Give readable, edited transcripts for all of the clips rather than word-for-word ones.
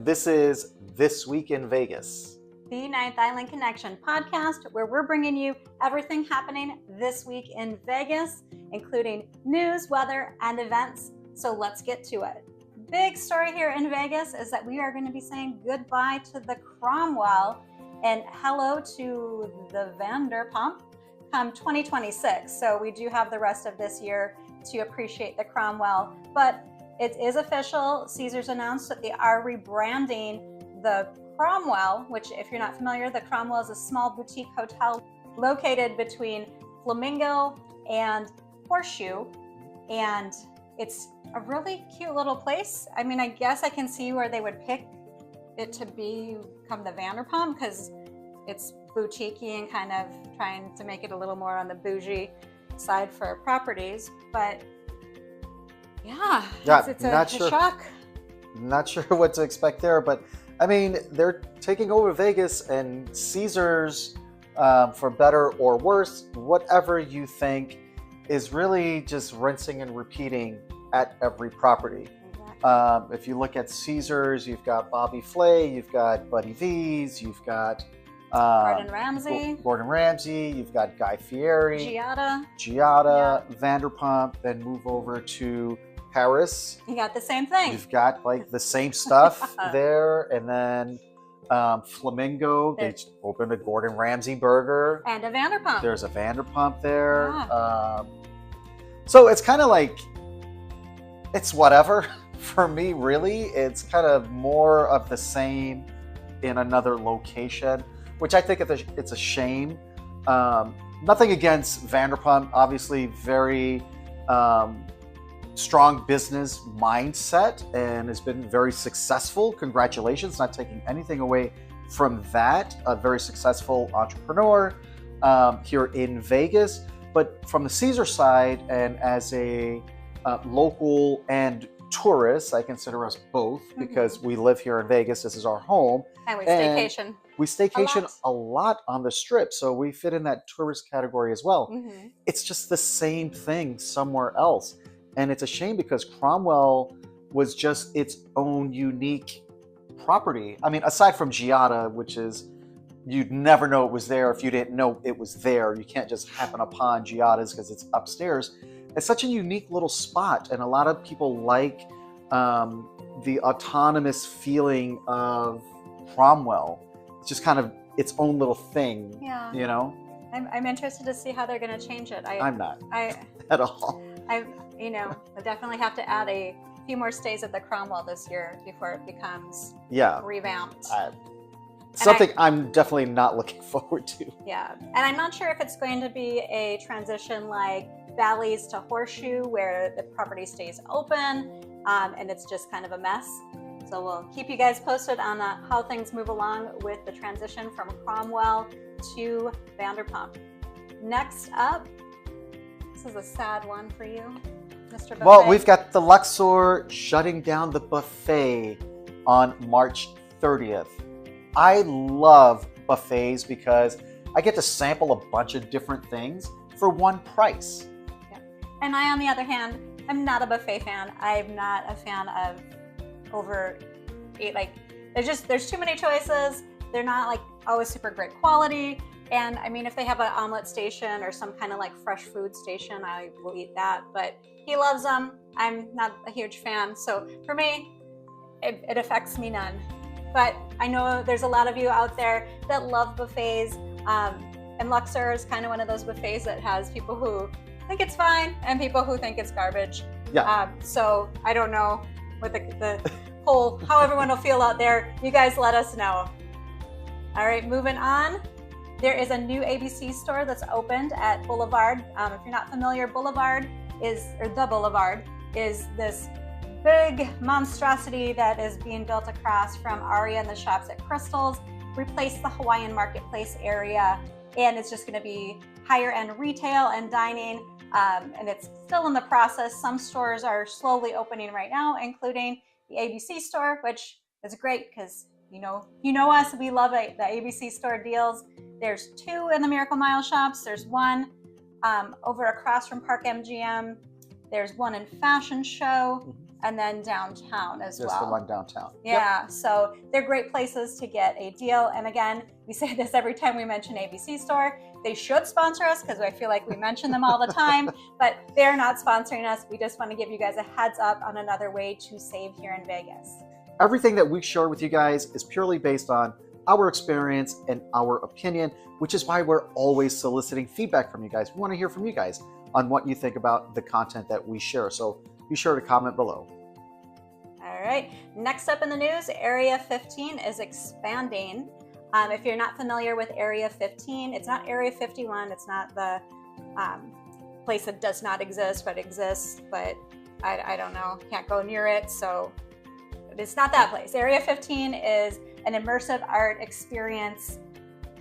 This is This Week in Vegas, the Ninth Island Connection podcast, where we're bringing you everything happening this week in Vegas, including news, weather, and events. So let's get to it. Big story here in Vegas is that we are going to be saying goodbye to the Cromwell and hello to the Vanderpump come 2026. So we do have the rest of this year to appreciate the Cromwell, but it is official. Caesars announced that they are rebranding the Cromwell, which, if you're not familiar, the Cromwell is a small boutique hotel located between Flamingo and Horseshoe, and it's a really cute little place. I mean, I guess I can see where they would pick it to become the Vanderpump because it's boutique-y and kind of trying to make it a little more on the bougie side for properties, but yeah, it's a shock. Not sure what to expect there, but I mean, they're taking over Vegas, and Caesars, for better or worse, whatever you think, is really just rinsing and repeating at every property. Exactly. If you look at Caesars, you've got Bobby Flay, you've got Buddy V's, you've got Gordon Ramsay, you've got Guy Fieri, Giada, yeah. Vanderpump, then move over to Paris. You got the same thing. You've got like the same stuff there, and then Flamingo. They opened a Gordon Ramsay burger and a Vanderpump. There's a Vanderpump there. Yeah. So it's kind of like it's whatever for me. Really, it's kind of more of the same in another location, which I think it's a shame. Nothing against Vanderpump. Obviously, very strong business mindset and has been very successful. Congratulations, not taking anything away from that. A very successful entrepreneur here in Vegas. But from the Caesar side, and as a local and tourist, I consider us both because we live here in Vegas. This is our home. And we staycation. We staycation a lot on the Strip, so we fit in that tourist category as well. Mm-hmm. It's just the same thing somewhere else. And it's a shame because Cromwell was just its own unique property. I mean, aside from Giada, which is, you'd never know it was there if you didn't know it was there. You can't just happen upon Giada's because it's upstairs. It's such a unique little spot. And a lot of people like the autonomous feeling of Cromwell. It's just kind of its own little thing, yeah. You know? I'm interested to see how they're going to change it. I'm not at all. I definitely have to add a few more stays at the Cromwell this year before it becomes revamped. Something I'm definitely not looking forward to. Yeah, and I'm not sure if it's going to be a transition like Bally's to Horseshoe, where the property stays open and it's just kind of a mess. So we'll keep you guys posted on how things move along with the transition from Cromwell to Vanderpump. Next up, this is a sad one for you, Mr. Buffet. Well, we've got the Luxor shutting down the buffet on March 30th. I love buffets because I get to sample a bunch of different things for one price. Yeah. And I, on the other hand, I'm not a buffet fan. I'm not a fan of there's too many choices. They're not like always super great quality. And I mean, if they have an omelet station or some kind of like fresh food station, I will eat that. But he loves them. I'm not a huge fan. So for me, it affects me none. But I know there's a lot of you out there that love buffets. And Luxor is kind of one of those buffets that has people who think it's fine and people who think it's garbage. Yeah. So I don't know what the whole, how everyone will feel out there. You guys let us know. All right, moving on. There is a new ABC store that's opened at Boulevard. If you're not familiar, the Boulevard is this big monstrosity that is being built across from Aria and the Shops at Crystals, replace the Hawaiian Marketplace area, and it's just going to be higher end retail and dining, and it's still in the process. Some stores are slowly opening right now, including the ABC store, which is great because you know us, we love the ABC store deals. There's 2 in the Miracle Mile shops. There's one over across from Park MGM. There's one in Fashion Show. and then downtown as Just well. the one downtown. Yeah, so they're great places to get a deal. And again, we say this every time we mention ABC Store. They should sponsor us because I feel like we mention them all the time, but they're not sponsoring us. We just want to give you guys a heads up on another way to save here in Vegas. Everything that we share with you guys is purely based on our experience and our opinion, which is why we're always soliciting feedback from you guys. We want to hear from you guys on what you think about the content that we share. So be sure to comment below. All right, next up in the news, Area 15 is expanding. If you're not familiar with Area 15, it's not Area 51. It's not the place that does not exist, but exists, but I don't know, can't go near it. So it's not that place. Area 15 is an immersive art experience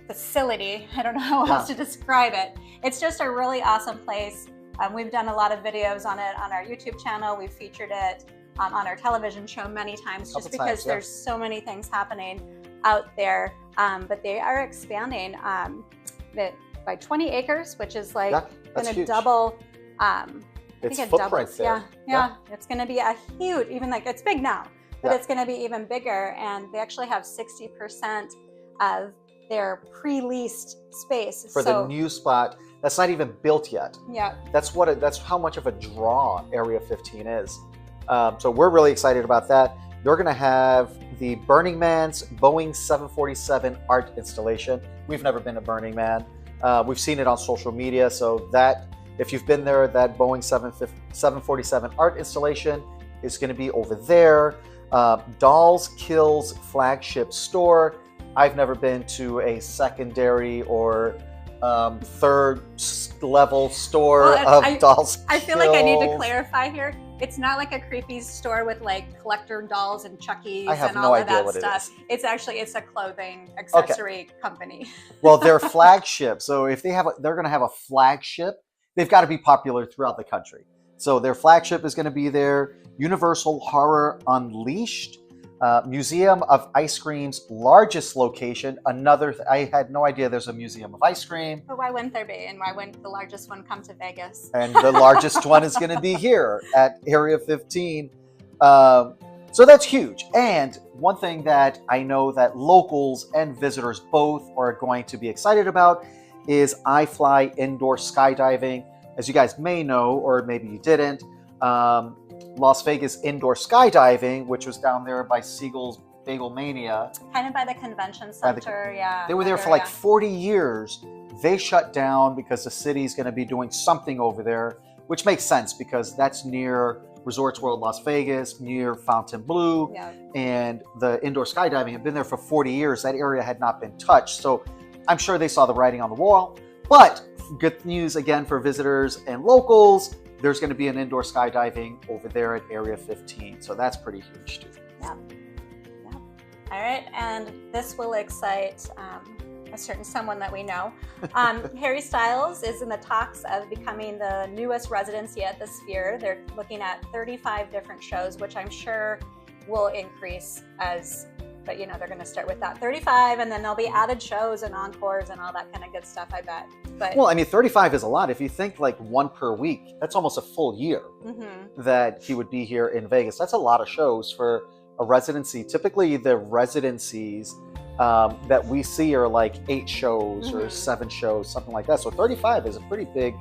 facility. I don't know how else to describe it. It's just a really awesome place. We've done a lot of videos on it on our YouTube channel. We've featured it on our television show many times just because there's so many things happening out there. But they are expanding by 20 acres, which is like going to double. It's footprint there. Yeah. It's going to be a huge, even like it's big now, but it's going to be even bigger. And they actually have 60% of their pre-leased space for the new spot that's not even built yet. Yeah, that's how much of a draw Area 15 is. So we're really excited about that. They're going to have the Burning Man's Boeing 747 art installation. We've never been to Burning Man. We've seen it on social media. So that, if you've been there, that Boeing 747 art installation is going to be over there. Dolls Kills flagship store. I've never been to a secondary or third level store of Dolls Kills. I feel like I need to clarify here. It's not like a creepy store with like collector dolls and Chuckies and all of that stuff. It's a clothing accessory company. Well, their flagship. So if they're going to have a flagship, they've got to be popular throughout the country. So their flagship is going to be there. Universal Horror Unleashed, Museum of Ice Cream's largest location. I had no idea there's a museum of ice cream. But why wouldn't there be? And why wouldn't the largest one come to Vegas? And the largest one is going to be here at Area 15. So that's huge. And one thing that I know that locals and visitors both are going to be excited about is iFly indoor skydiving. As you guys may know, or maybe you didn't, Las Vegas indoor skydiving, which was down there by Siegel's Bagel Mania. Kind of by the convention center, They were there for like 40 years. They shut down because the city's going to be doing something over there, which makes sense because that's near Resorts World Las Vegas, near Fontainebleau, and the indoor skydiving had been there for 40 years. That area had not been touched. So I'm sure they saw the writing on the wall. But good news again for visitors and locals. There's going to be an indoor skydiving over there at Area 15. So that's pretty huge too. Yeah. All right. And this will excite a certain someone that we know. Harry Styles is in the talks of becoming the newest residency at the Sphere. They're looking at 35 different shows, which I'm sure will increase but they're going to start with that 35, and then there'll be added shows and encores and all that kind of good stuff, I bet. But well, I mean, 35 is a lot. If you think like one per week, that's almost a full year that he would be here in Vegas. That's a lot of shows for a residency. Typically, the residencies that we see are like 8 shows or 7 shows, something like that. So 35 is a pretty big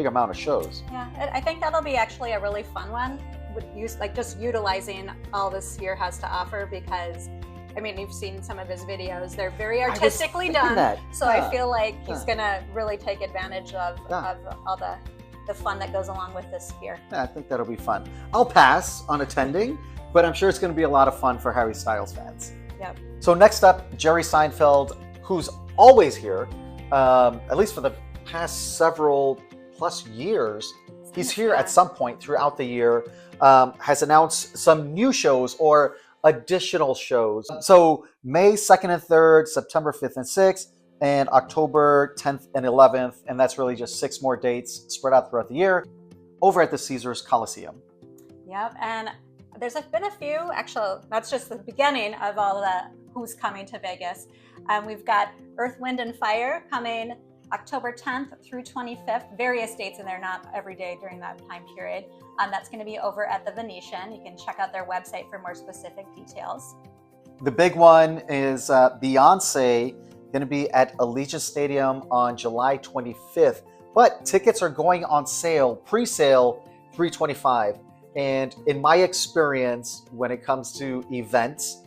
amount of shows. Yeah, I think that'll be actually a really fun one with just utilizing all the Sphere has to offer, because I mean, you've seen some of his videos. They're very artistically done. So I feel like he's going to really take advantage of all the fun that goes along with this Sphere. Yeah, I think that'll be fun. I'll pass on attending, but I'm sure it's going to be a lot of fun for Harry Styles fans. Yep. So next up, Jerry Seinfeld, who's always here, at least for the past several plus years. He's here at some point throughout the year, has announced some new shows or additional shows. So May 2nd and 3rd, September 5th and 6th, and October 10th and 11th. And that's really just 6 more dates spread out throughout the year over at the Caesars Coliseum. Yep. And there's been a few, actually, that's just the beginning of all the who's coming to Vegas. We've got Earth, Wind, and Fire coming October 10th through 25th, various dates in there, not every day during that time period. That's going to be over at the Venetian. You can check out their website for more specific details. The big one is Beyonce going to be at Allegiant Stadium on July 25th, but tickets are going on sale, pre-sale, $325. And in my experience, when it comes to events,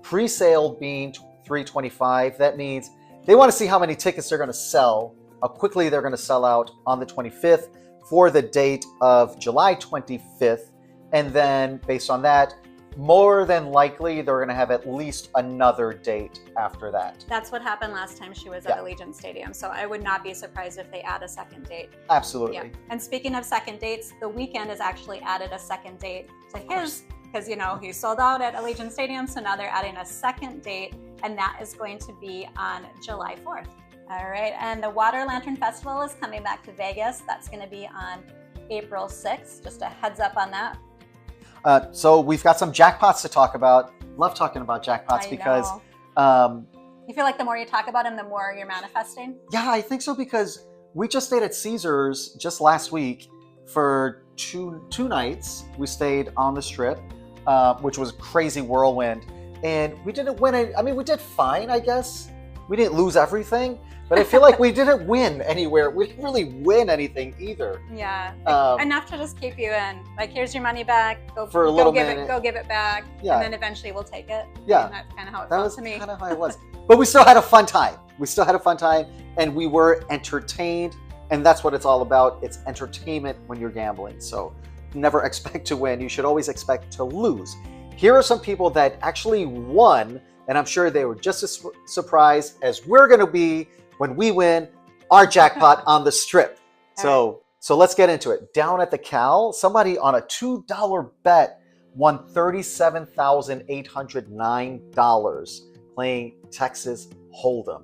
pre-sale being $325, that means they want to see how many tickets they're going to sell, how quickly they're going to sell out on the 25th for the date of July 25th. And then based on that, more than likely, they're going to have at least another date after that. That's what happened last time she was at Allegiant Stadium. So I would not be surprised if they add a second date. Absolutely. Yeah. And speaking of second dates, The Weeknd has actually added a second date to his, because, you know, he sold out at Allegiant Stadium. So now they're adding a second date, and that is going to be on July 4th. All right. And the Water Lantern Festival is coming back to Vegas. That's going to be on April 6th. Just a heads up on that. So we've got some jackpots to talk about. Love talking about jackpots because you feel like the more you talk about them, the more you're manifesting. Yeah, I think so, because we just stayed at Caesars just last week for two nights. We stayed on the Strip, which was a crazy whirlwind, and we didn't win it. I mean, we did fine, I guess. We didn't lose everything, but I feel like we didn't win anywhere. We didn't really win anything either. Yeah, enough to just keep you in. Like, here's your money back. Go give it back. Yeah. And then eventually we'll take it. Yeah, and that's kind of how it felt to me. Kind of how it was. But we still had a fun time. And we were entertained, and that's what it's all about. It's entertainment when you're gambling. So never expect to win. You should always expect to lose. Here are some people that actually won, and I'm sure they were just as surprised as we're going to be when we win our jackpot on the Strip. So let's get into it. Down at the Cal, somebody on a $2 bet won $37,809 playing Texas Hold'em.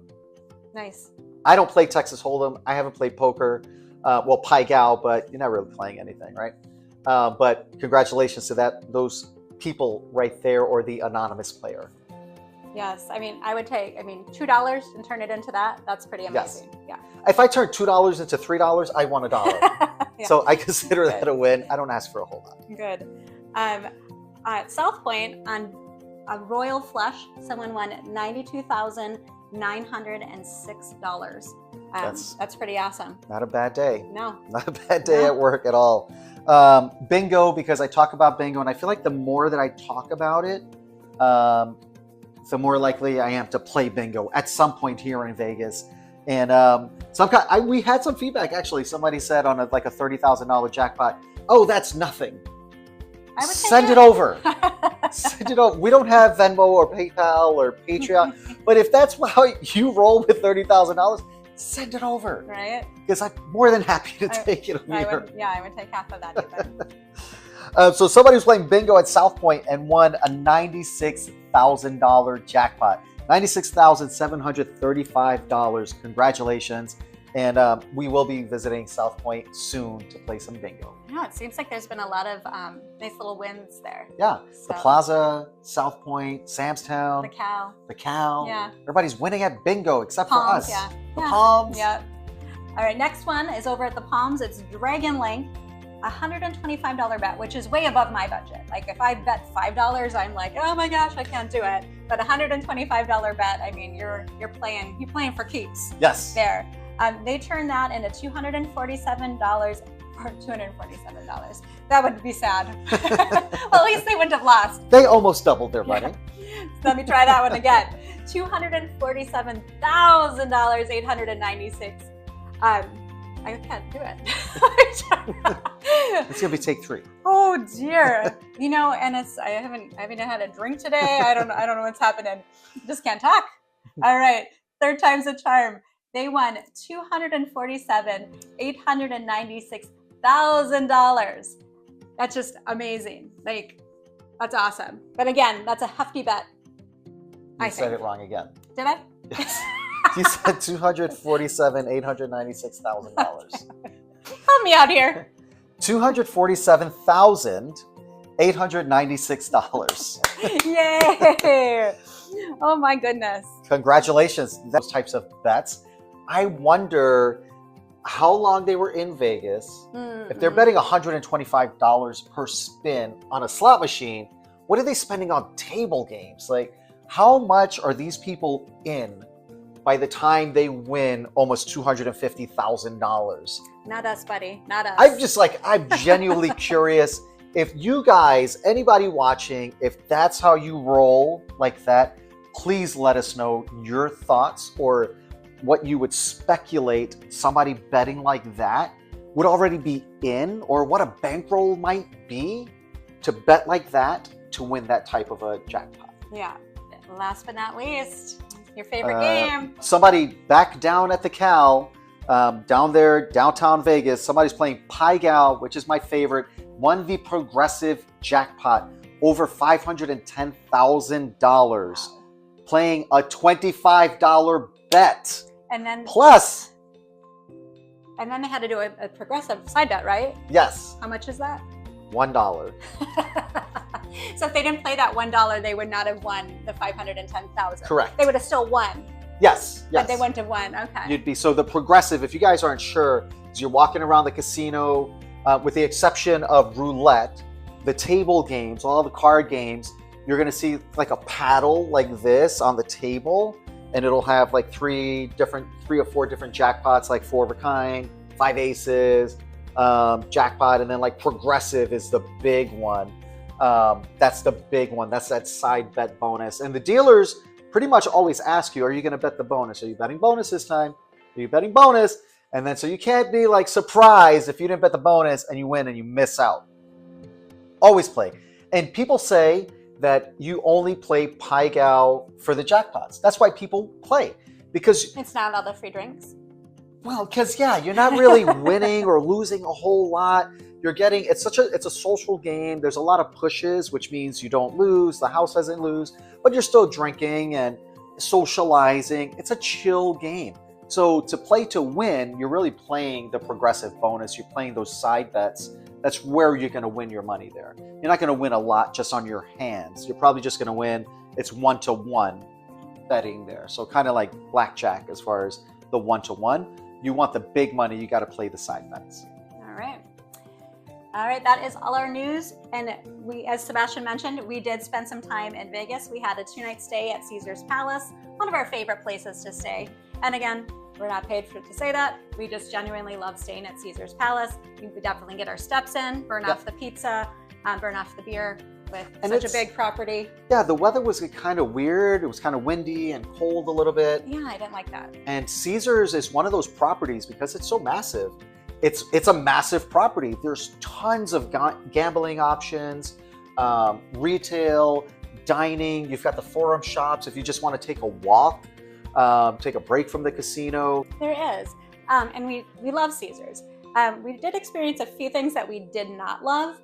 Nice. I don't play Texas Hold'em. I haven't played poker. Well, Pai Gow, but you're not really playing anything, right? But congratulations to those people right there, or the anonymous player. Yes, I mean, I would take, $2 and turn it into that. That's pretty amazing. Yes. Yeah. If I turn $2 into $3, I won $1. Yeah. So I consider that a win. I don't ask for a whole lot. Good. At South Point, on a Royal Flush, someone won $92,906. That's pretty awesome. Not a bad day. No. Not a bad day at work at all. Bingo, because I talk about bingo, and I feel like the more that I talk about it, the more likely I am to play bingo at some point here in Vegas. And we had some feedback, actually. Somebody said on a $30,000 jackpot, "Oh, that's nothing. Send it over." Send it over. We don't have Venmo or PayPal or Patreon, but if that's how you roll with $30,000, send it over. Right? Because I'm more than happy to take it over. I would take half of that even. So somebody was playing bingo at South Point and won a $96,000 jackpot. $96,735. Congratulations. And we will be visiting South Point soon to play some bingo. Yeah, it seems like there's been a lot of nice little wins there. Yeah, so. The Plaza, South Point, Sam's Town. The Cal. Yeah. Everybody's winning at bingo except for us. Yeah. The Palms. Yeah. All right, next one is over at the Palms. It's Dragon Link. $125 bet, which is way above my budget. Like, if I bet $5, I'm like, oh my gosh, I can't do it. But $125 bet, I mean, you're playing for keeps. Yes. There. They turned that into $247 for $247. That would be sad. Well, at least they wouldn't have lost. They almost doubled their money. So let me try that one again. $247,896. I can't do it. It's gonna be take 3. Oh dear. And I haven't had a drink today. I don't know what's happening. Just can't talk. All right. Third time's a charm. They won $247,896,000. That's just amazing. Like, that's awesome. But again, that's a hefty bet. You said it wrong again. Did I? Yes. You said $247,896,000. Help me out here. $247,896. Yay! Oh my goodness. Congratulations. Those types of bets I wonder how long they were in Vegas. If they're betting $125 per spin on a slot machine, what are they spending on table games? Like, how much are these people in by the time they win almost $250,000? Not us, buddy. Not us. I'm genuinely curious if you guys, anybody watching, if that's how you roll like that, please let us know your thoughts or what you would speculate somebody betting like that would already be in, or what a bankroll might be to bet like that to win that type of a jackpot. Yeah. Last but not least, your favorite game. Somebody back down at the Cal, down there, downtown Vegas, somebody's playing Pai Gow, which is my favorite, won the progressive jackpot, over $510,000, playing a $25 bet. And then plus. And then they had to do a progressive side bet, right? Yes. How much is that? $1. So if they didn't play that $1, they would not have won the $510,000. Correct. They would have still won. Yes. But they wouldn't have won. Okay. You'd be, so the progressive, if you guys aren't sure, is you're walking around the casino, with the exception of roulette, the table games, all the card games, you're going to see like a paddle like this on the table, and it'll have like three or four different jackpots, like 4 of a kind, 5 aces, jackpot, and then like progressive is the big one. That's the big one. That's that side bet bonus. And the dealers pretty much always ask you, are you going to bet the bonus? Are you betting bonus this time? Are you betting bonus? And then so you can't be like surprised if you didn't bet the bonus and you win and you miss out. Always play. And people say that you only play Pai Gow for the jackpots. That's why people play, because it's not all the free drinks. Well, because you're not really winning or losing a whole lot. You're getting, it's a social game. There's a lot of pushes, which means you don't lose. The house doesn't lose, but you're still drinking and socializing. It's a chill game. So to play to win, you're really playing the progressive bonus. You're playing those side bets. That's where you're going to win your money there. You're not going to win a lot just on your hands. You're probably just going to win. It's 1-to-1 betting there. So kind of like blackjack as far as the 1-to-1. You want the big money, you got to play the side bets. All right. All right, that is all our news. And we, as Sebastian mentioned, we did spend some time in Vegas. We had a 2-night stay at Caesar's Palace, one of our favorite places to stay. And again, we're not paid to say that. We just genuinely love staying at Caesar's Palace. We could definitely get our steps in, burn off the pizza, burn off the beer with such a big property. Yeah, the weather was kind of weird. It was kind of windy and cold a little bit. Yeah, I didn't like that. And Caesar's is one of those properties, because it's so massive. It's a massive property. There's tons of gambling options, retail, dining. You've got the forum shops if you just want to take a walk. Take a break from the casino. There is. And we love Caesars. We did experience a few things that we did not love.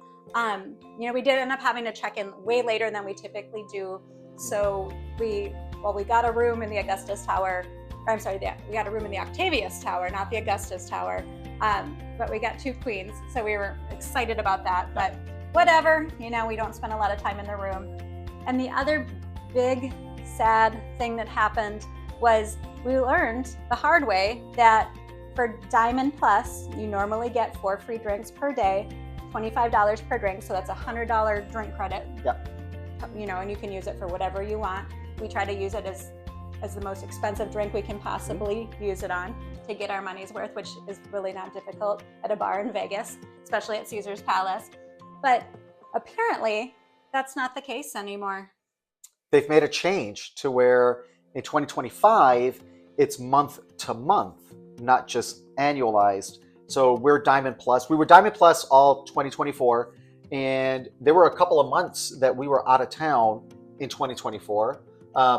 We did end up having to check in way later than we typically do. So we got a room in the Augustus Tower. Or I'm sorry, we got a room in the Octavius Tower, not the Augustus Tower. But we got 2 queens. So we were excited about that. But whatever, we don't spend a lot of time in the room. And the other big, sad thing that happened was we learned the hard way that for Diamond Plus, you normally get 4 free drinks per day, $25 per drink. So that's a $100 drink credit. Yep. And you can use it for whatever you want. We try to use it as the most expensive drink we can possibly use it on to get our money's worth, which is really not difficult at a bar in Vegas, especially at Caesar's Palace. But apparently that's not the case anymore. They've made a change to where in 2025, it's month to month, not just annualized. So we're Diamond Plus. We were Diamond Plus all 2024, and there were a couple of months that we were out of town in 2024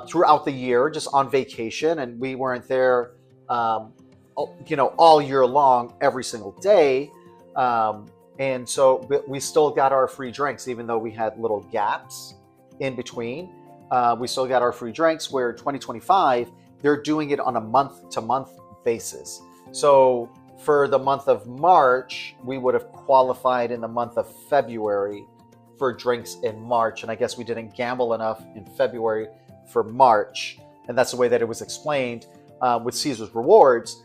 throughout the year, just on vacation, and we weren't there, all year long, every single day. And so we still got our free drinks, even though we had little gaps in between. We still got our free drinks, where 2025, they're doing it on a month-to-month basis. So for the month of March, we would have qualified in the month of February for drinks in March. And I guess we didn't gamble enough in February for March. And that's the way that it was explained. with Caesar's Rewards,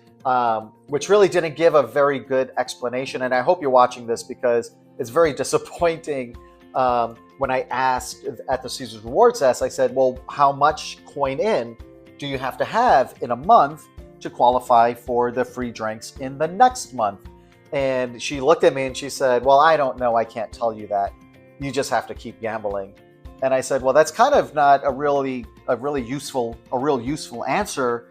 which really didn't give a very good explanation. And I hope you're watching this because it's very disappointing. When I asked at the Caesar's Rewards desk, I said, well, how much coin in do you have to have in a month to qualify for the free drinks in the next month? And she looked at me and she said, well, I don't know. I can't tell you that. You just have to keep gambling. And I said, well, that's kind of not a real useful answer.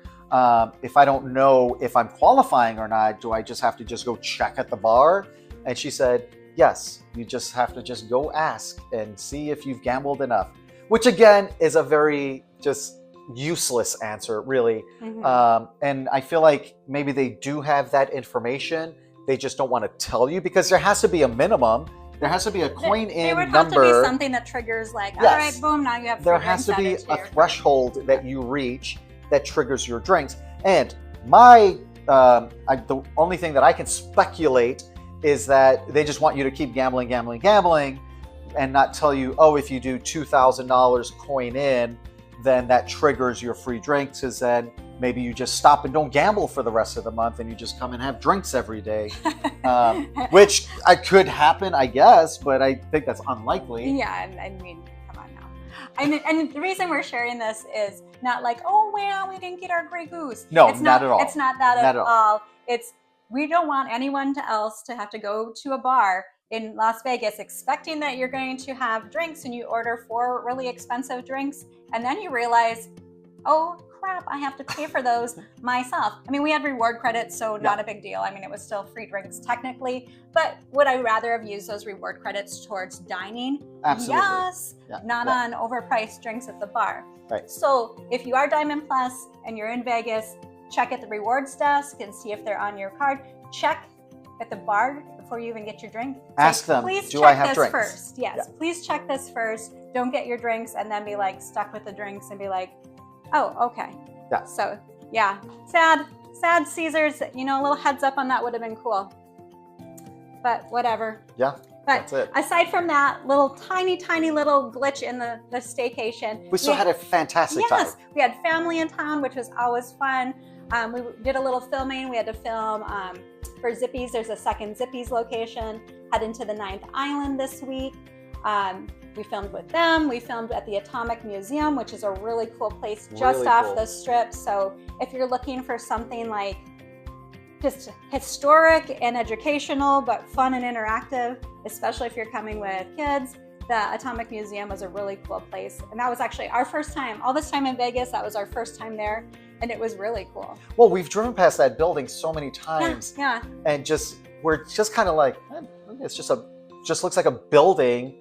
If I don't know if I'm qualifying or not, do I just have to just go check at the bar? And she said, yes, you just have to just go ask and see if you've gambled enough, which again is a very just useless answer, really. And I feel like maybe they do have that information. They just don't want to tell you because there has to be a minimum. There has to be a coin in number. There would have to be something that triggers like, all right, boom, now you have free There has to be a threshold that you reach that triggers your drinks. And the only thing that I can speculate is that they just want you to keep gambling, and not tell you, oh, if you do $2,000 coin in, then that triggers your free drinks, because then maybe you just stop and don't gamble for the rest of the month and you just come and have drinks every day, which could happen, I guess, but I think that's unlikely. Yeah, I mean, come on now. And the reason we're sharing this is not like, oh, well, we didn't get our Grey Goose. No, it's not at all. It's not that at all. We don't want anyone else to have to go to a bar in Las Vegas expecting that you're going to have drinks and you order 4 really expensive drinks and then you realize, oh crap, I have to pay for those myself. I mean, we had reward credits, so not a big deal. I mean, it was still free drinks technically, but would I rather have used those reward credits towards dining? Absolutely. Yes, not on overpriced drinks at the bar. Right. So if you are Diamond Plus and you're in Vegas, check at the rewards desk and see if they're on your card. Check at the bar before you even get your drink. Ask them, please do check I have this drinks? First. Yes, please check this first. Don't get your drinks and then be like stuck with the drinks and be like, oh, okay. Yeah. So yeah, sad Caesars, a little heads up on that would have been cool. But whatever. Yeah. But that's it. Aside from that little tiny little glitch in the staycation, We still had a fantastic time. Yes, we had family in town, which was always fun. We did a little filming. We had to film for Zippy's. There's a second Zippy's location. Heading to the 9th Island this week. We filmed with them. We filmed at the Atomic Museum, which is a really cool place just off the strip. So if you're looking for something like just historic and educational, but fun and interactive, especially if you're coming with kids, the Atomic Museum was a really cool place. And that was actually our first time. All this time in Vegas, that was our first time there. And it was really cool. Well, we've driven past that building so many times. Yeah. And we're just kind of like, it's just looks like a building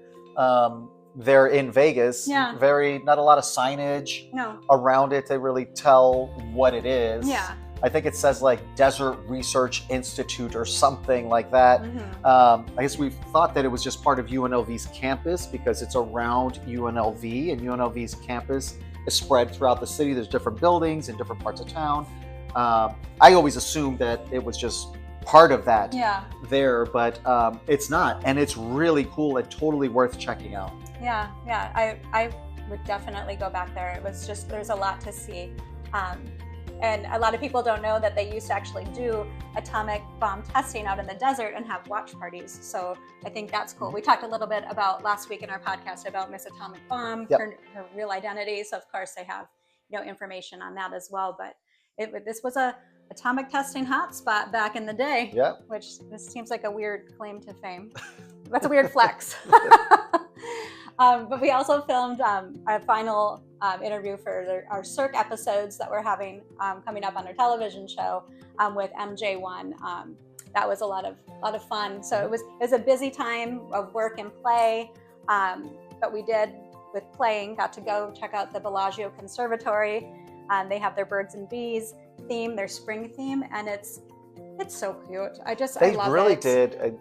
there in Vegas. Yeah. Not a lot of signage around it to really tell what it is. Yeah. I think it says like Desert Research Institute or something like that. I guess we thought that it was just part of UNLV's campus because it's around UNLV, and UNLV's campus is spread throughout the city. There's different buildings in different parts of town. I always assumed that it was just part of that there, but it's not. And it's really cool and totally worth checking out. Yeah. I would definitely go back there. It was just, there's a lot to see. And a lot of people don't know that they used to actually do atomic bomb testing out in the desert and have watch parties. So I think that's cool. We talked a little bit about last week in our podcast about Miss Atomic Bomb, her real identity. So of course they have information on that as well. But this was a atomic testing hotspot back in the day. Yeah. Which this seems like a weird claim to fame. That's a weird flex. But we also filmed our final interview for our Cirque episodes that we're having coming up on our television show with MJ1. That was a lot of fun. So it was a busy time of work and play, but we did with playing. Got to go check out the Bellagio Conservatory. They have their birds and bees theme, their spring theme, and it's so cute. I love really it. did.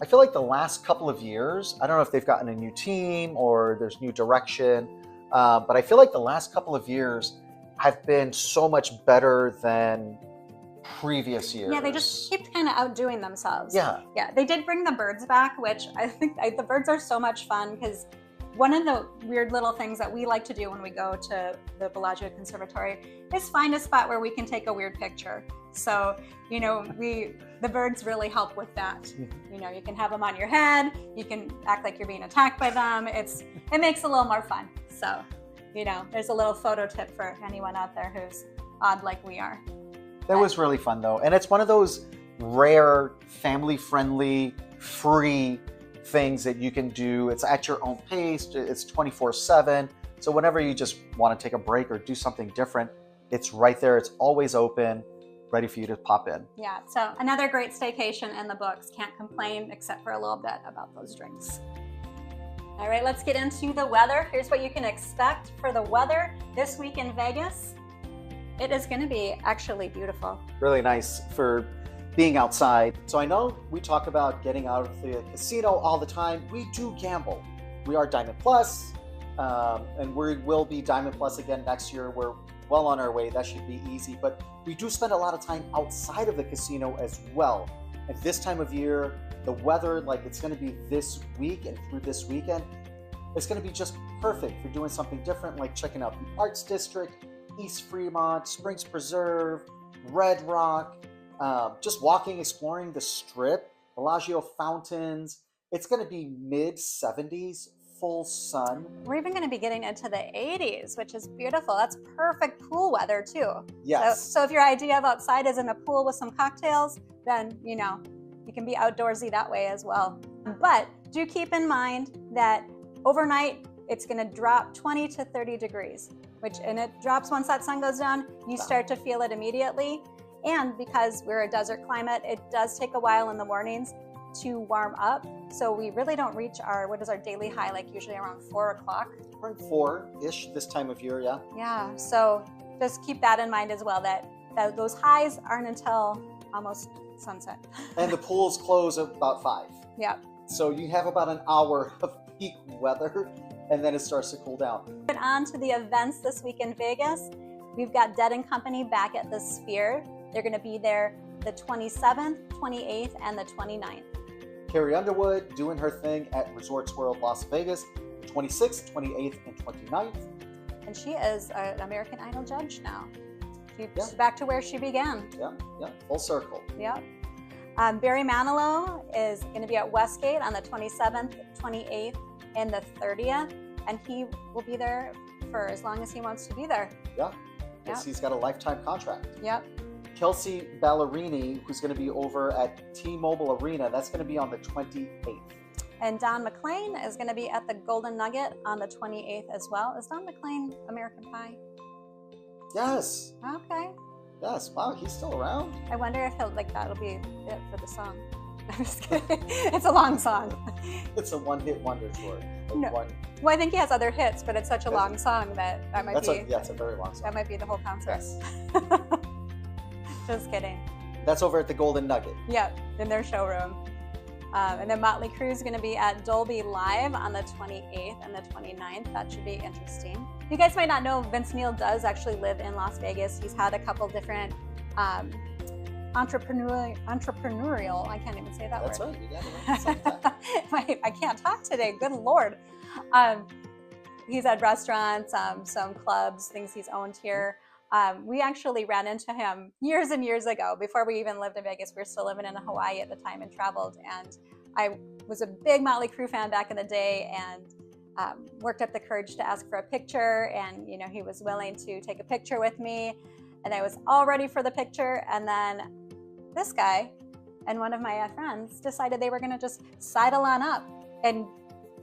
I feel like the last couple of years, I don't know if they've gotten a new team or there's new direction, but I feel like the last couple of years have been so much better than previous years. Yeah, they just keep kind of outdoing themselves. Yeah. Yeah, they did bring the birds back, which I think the birds are so much fun because one of the weird little things that we like to do when we go to the Bellagio Conservatory is find a spot where we can take a weird picture. So, you know, the birds really help with that. You know, you can have them on your head, you can act like you're being attacked by them. It makes it a little more fun. So, you know, there's a little photo tip for anyone out there who's odd like we are. That was really fun though. And it's one of those rare, family-friendly, free things that you can do. It's at your own pace. It's 24/7. So whenever you just want to take a break or do something different, it's right there. It's always open, ready for you to pop in. Yeah, so another great staycation in the books. Can't complain except for a little bit about those drinks. All right, let's get into the weather. Here's what you can expect for the weather this week in Vegas. It is going to be actually beautiful. Really nice for being outside. So I know we talk about getting out of the casino all the time. We do gamble. We are Diamond Plus, and we will be Diamond Plus again next year. We're well on our way. That should be easy. But we do spend a lot of time outside of the casino as well. At this time of year, the weather, like it's going to be this week and through this weekend, it's going to be just perfect for doing something different, like checking out the Arts District, East Fremont, Springs Preserve, Red Rock, just walking, exploring the Strip, Bellagio fountains. It's going to be mid-70s, full sun. We're even going to be getting into the 80s, which is beautiful. That's perfect pool weather too. Yes. So if your idea of outside is in a pool with some cocktails, then, you know, you can be outdoorsy that way as well. But do keep in mind that overnight, it's going to drop 20 to 30 degrees, and it drops once that sun goes down. You start to feel it immediately. And because we're a desert climate, it does take a while in the mornings to warm up. So we really don't reach what is our daily high, like usually around 4 o'clock. Around 4-ish this time of year, yeah. Yeah, so just keep that in mind as well, that those highs aren't until almost sunset. And the pools close at about 5. Yeah. So you have about an hour of peak weather, and then it starts to cool down. But on to the events this week in Vegas. We've got Dead & Company back at the Sphere. They're going to be there the 27th, 28th, and the 29th. Carrie Underwood doing her thing at Resorts World Las Vegas, 26th, 28th, and 29th. And she is an American Idol judge now. She's back to where she began. Yeah, full circle. Yep. Barry Manilow is going to be at Westgate on the 27th, 28th, and the 30th. And he will be there for as long as he wants to be there. Yeah, because he's got a lifetime contract. Yep. Kelsey Ballerini, who's going to be over at T-Mobile Arena, that's going to be on the 28th. And Don McLean is going to be at the Golden Nugget on the 28th as well. Is Don McLean American Pie? Yes. Okay. Yes. Wow, he's still around. I wonder if that'll be it for the song. I'm just kidding. It's a long song. It's a one-hit wonder tour. Well, I think he has other hits, but it's such a long song that might be. It's a very long song. That might be the whole concert. Yes. Just kidding. That's over at the Golden Nugget. Yep, in their showroom. And then Motley Crue is going to be at Dolby Live on the 28th and the 29th. That should be interesting. You guys might not know, Vince Neil does actually live in Las Vegas. He's had a couple different entrepreneurial, I can't even say that That's word. That's right. You got it. I can't talk today. Good Lord. He's had restaurants, some clubs, things he's owned here. We actually ran into him years and years ago, before we even lived in Vegas. We were still living in Hawaii at the time and traveled. And I was a big Motley Crue fan back in the day, and worked up the courage to ask for a picture. And, you know, he was willing to take a picture with me. And I was all ready for the picture. And then this guy and one of my friends decided they were going to just sidle on up and,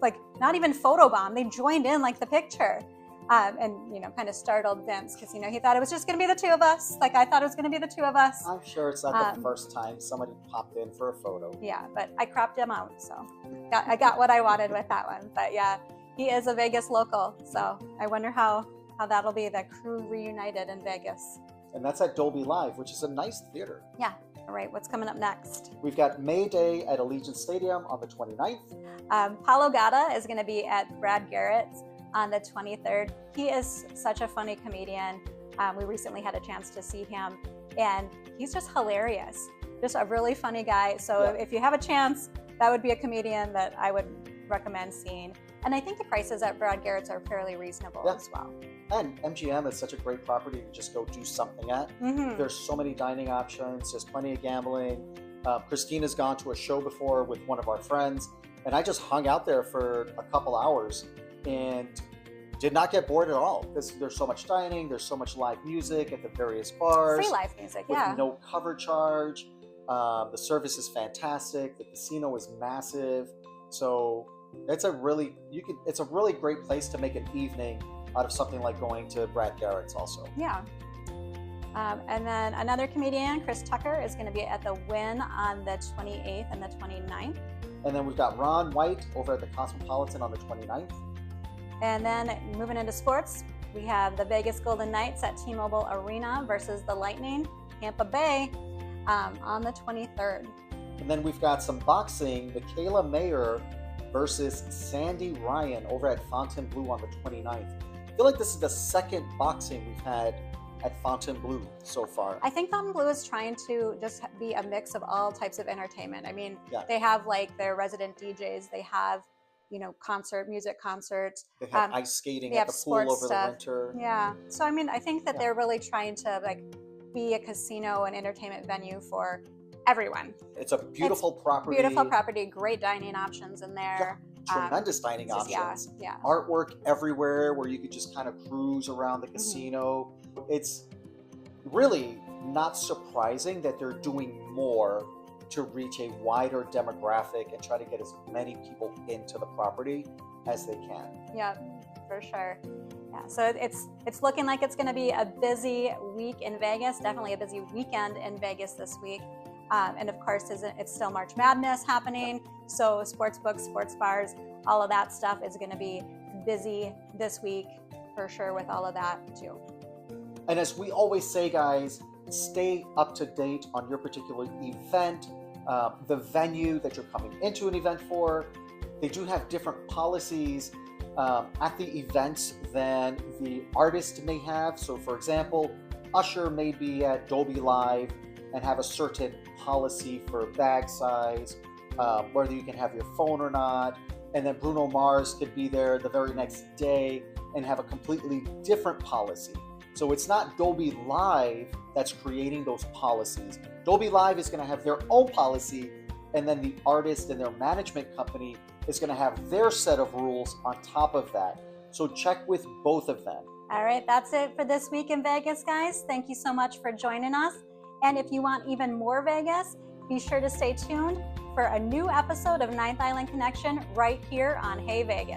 like, not even photobomb. They joined in, like, the picture. And, you know, kind of startled Vince because, you know, he thought it was just going to be the two of us. Like, I thought it was going to be the two of us. I'm sure it's not the first time somebody popped in for a photo. Yeah, but I cropped him out, so I got what I wanted with that one. But yeah, he is a Vegas local, so I wonder how that'll be, the crew reunited in Vegas. And that's at Dolby Live, which is a nice theater. Yeah. All right, what's coming up next? We've got May Day at Allegiant Stadium on the 29th. Paulo Gatta is going to be at Brad Garrett's on the 23rd. He is such a funny comedian. We recently had a chance to see him, and he's just hilarious. Just a really funny guy. So if you have a chance, that would be a comedian that I would recommend seeing. And I think the prices at Brad Garrett's are fairly reasonable Yeah. as well. And MGM is such a great property to just go do something at. Mhm. There's so many dining options. There's plenty of gambling. Christina's gone to a show before with one of our friends, and I just hung out there for a couple hours and did not get bored at all because there's so much dining. There's so much live music at the various bars. Free live music, With yeah. no cover charge. The service is fantastic. The casino is massive. So it's a really great place to make an evening out of something like going to Brad Garrett's also. Yeah. And then another comedian, Chris Tucker, is going to be at the Wynn on the 28th and the 29th. And then we've got Ron White over at the Cosmopolitan on the 29th. And then moving into sports, we have the Vegas Golden Knights at T-Mobile Arena versus the Lightning, Tampa Bay, on the 23rd. And then we've got some boxing, Michaela Mayer versus Sandy Ryan over at Fontainebleau on the 29th. I feel like this is the second boxing we've had at Fontainebleau so far. I think Fontainebleau is trying to just be a mix of all types of entertainment. I mean, Yeah. they have like their resident DJs, they have, music concerts. They have ice skating they at have the pool sports over stuff. the winter. Yeah. So, I mean, I think that Yeah. they're really trying to be a casino and entertainment venue for everyone. It's a beautiful property. Beautiful property, great dining options in there. Tremendous dining It's just- options. Yeah. Artwork everywhere where you could just kind of cruise around the casino. It's really not surprising that they're doing more to reach a wider demographic and try to get as many people into the property as they can. Yeah, for sure. Yeah, so it's looking like it's going to be a busy week in Vegas, definitely a busy weekend in Vegas this week. And of course, it's still March Madness happening. So sports books, sports bars, all of that stuff is going to be busy this week for sure with all of that too. And as we always say, guys, stay up to date on your particular event, the venue that you're coming into an event for. They do have different policies at the events than the artist may have. So for example, Usher may be at Dolby Live and have a certain policy for bag size, whether you can have your phone or not. And then Bruno Mars could be there the very next day and have a completely different policy. So it's not Dolby Live that's creating those policies. Dolby Live is going to have their own policy, and then the artist and their management company is going to have their set of rules on top of that. So check with both of them. All right, that's it for this week in Vegas, guys. Thank you so much for joining us. And if you want even more Vegas, be sure to stay tuned for a new episode of Ninth Island Connection right here on Hey Vegas.